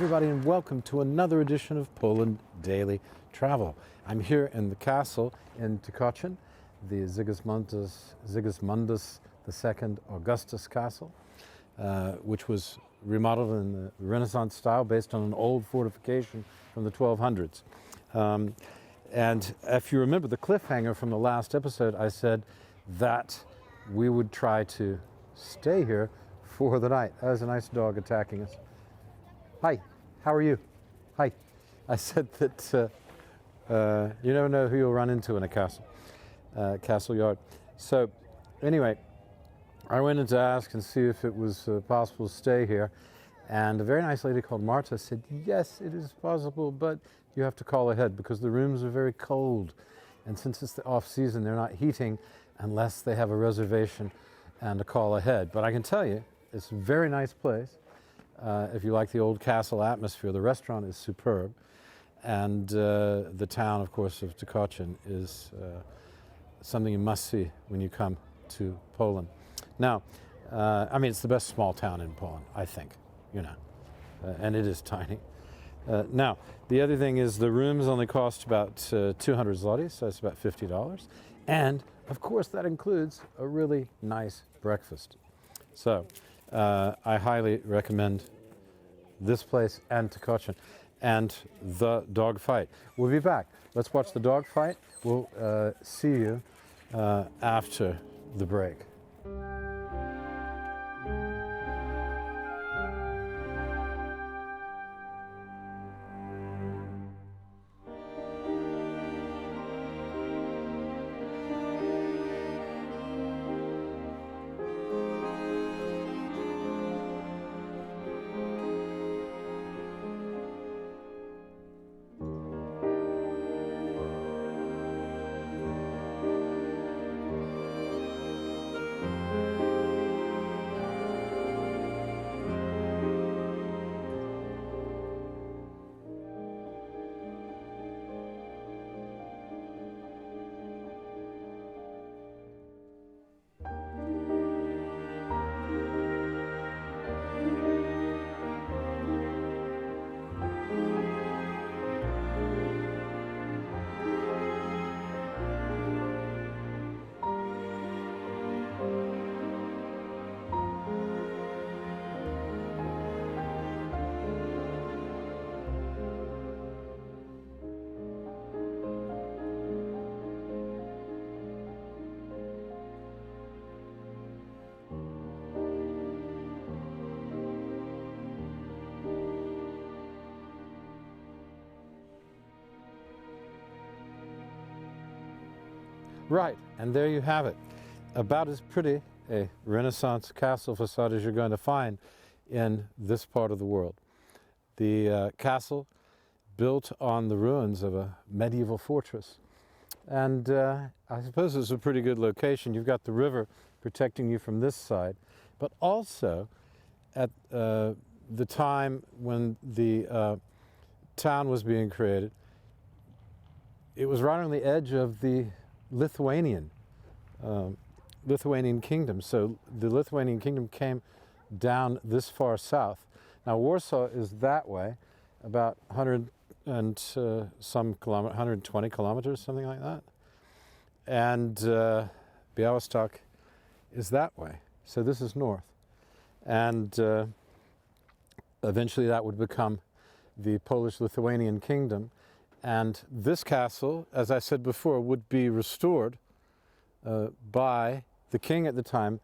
everybody, and welcome to another edition of Poland Daily Travel. I'm here in the castle in Tkocin, the Sigismundus II Augustus Castle, which was remodeled in the Renaissance style based on an old fortification from the 1200s. And if you remember the cliffhanger from the last episode, I said that we would try to stay here for the night. That was a nice dog attacking us. Hi, how are you? Hi. I said that you never know who you'll run into in a castle yard. So anyway, I went in to ask and see if it was possible to stay here. And a very nice lady called Marta said, yes, it is possible, but you have to call ahead because the rooms are very cold. And since it's the off season, they're not heating unless they have a reservation and a call ahead. But I can tell you, it's a very nice place. If you like the old castle atmosphere, the restaurant is superb. And the town, of course, of Tkocin is something you must see when you come to Poland. Now, I mean, it's the best small town in Poland, I think, you know, and it is tiny. Now, the other thing is the rooms only cost about 200 zlotys, so it's about $50. And, of course, that includes a really nice breakfast. So, I highly recommend this place and Tkocin and the dog fight. We'll be back. Let's watch the dog fight. We'll see you after the break. Right, and there you have it. About as pretty a Renaissance castle facade as you're going to find in this part of the world. The castle built on the ruins of a medieval fortress. And I suppose it's a pretty good location. You've got the river protecting you from this side, but also at the time when the town was being created, it was right on the edge of the Lithuanian kingdom. So the Lithuanian kingdom came down this far south. Now Warsaw is that way, about 100 and some kilometers, 120 kilometers, something like that. And Bialystok is that way. So this is north. And eventually that would become the Polish-Lithuanian kingdom. And this castle, as I said before, would be restored by the king at the time,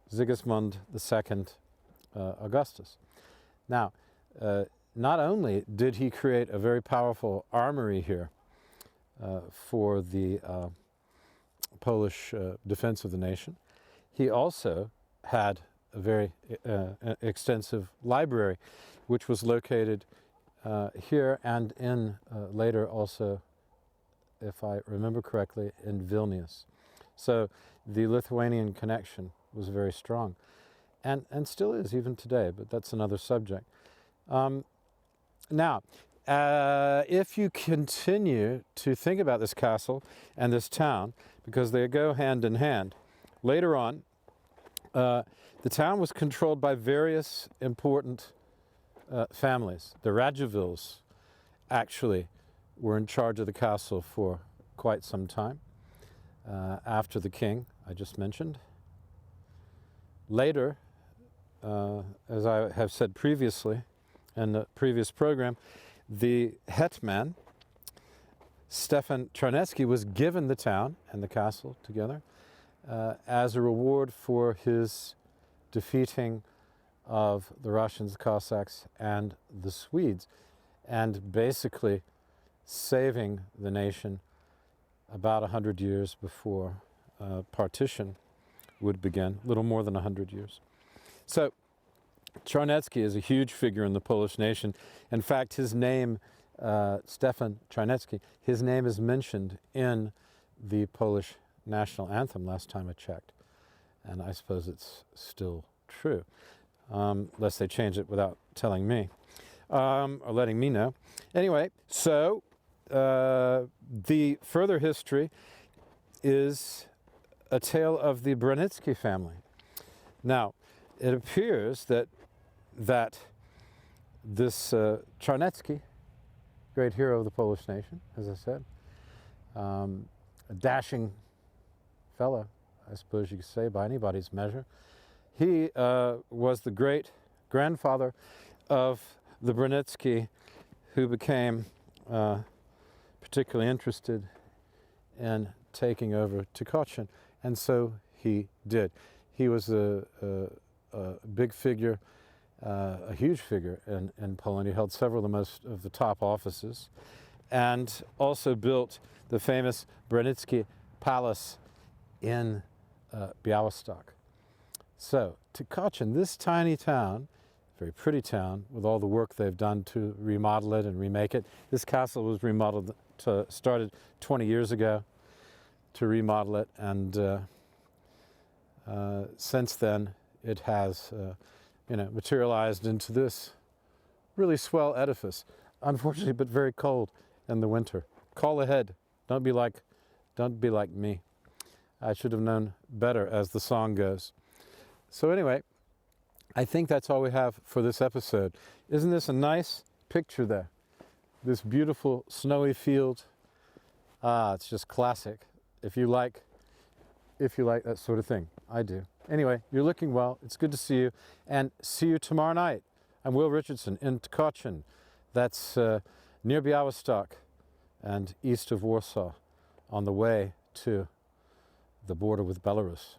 Sigismund II Augustus. Now, not only did he create a very powerful armory here for the Polish defense of the nation, he also had a very extensive library, which was located here and in later also, if I remember correctly, in Vilnius. So the Lithuanian connection was very strong and still is even today, but that's another subject. Now, if you continue to think about this castle and this town, because they go hand in hand, later on, the town was controlled by various important families. The Radzivills actually were in charge of the castle for quite some time after the king I just mentioned. Later, as I have said previously in the previous program, the hetman, Stefan Czarnecki, was given the town and the castle together as a reward for his defeating of the Russians, Cossacks, and the Swedes, and basically saving the nation about 100 years before partition would begin, a little more than 100 years. So Czarnecki is a huge figure in the Polish nation. In fact, his name, Stefan Czarnecki, his name is mentioned in the Polish national anthem last time I checked. And I suppose it's still true, unless they change it without telling me, or letting me know. Anyway, so the further history is a tale of the Branitzky family. Now, it appears that this Czarnecki, great hero of the Polish nation, as I said, a dashing fellow, I suppose you could say, by anybody's measure, he was the great grandfather of the Branitzky who became particularly interested in taking over Tkocin, and so he did. He was a big figure, a huge figure in Poland. He held several of the top offices, and also built the famous Branitzky Palace in Bialystok. So Tkocin, this tiny town, very pretty town, with all the work they've done to remodel it and remake it. This castle was remodeled, started 20 years ago to remodel it, and since then it has materialized into this really swell edifice. Unfortunately, but very cold in the winter. Call ahead. Don't be like me. I should have known better, as the song goes. So anyway, I think that's all we have for this episode. Isn't this a nice picture there? This beautiful snowy field. It's just classic. If you like that sort of thing. I do. Anyway, you're looking well. It's good to see you. And see you tomorrow night. I'm Will Richardson in Tkocin. That's near Bialystok and east of Warsaw, on the way to the border with Belarus.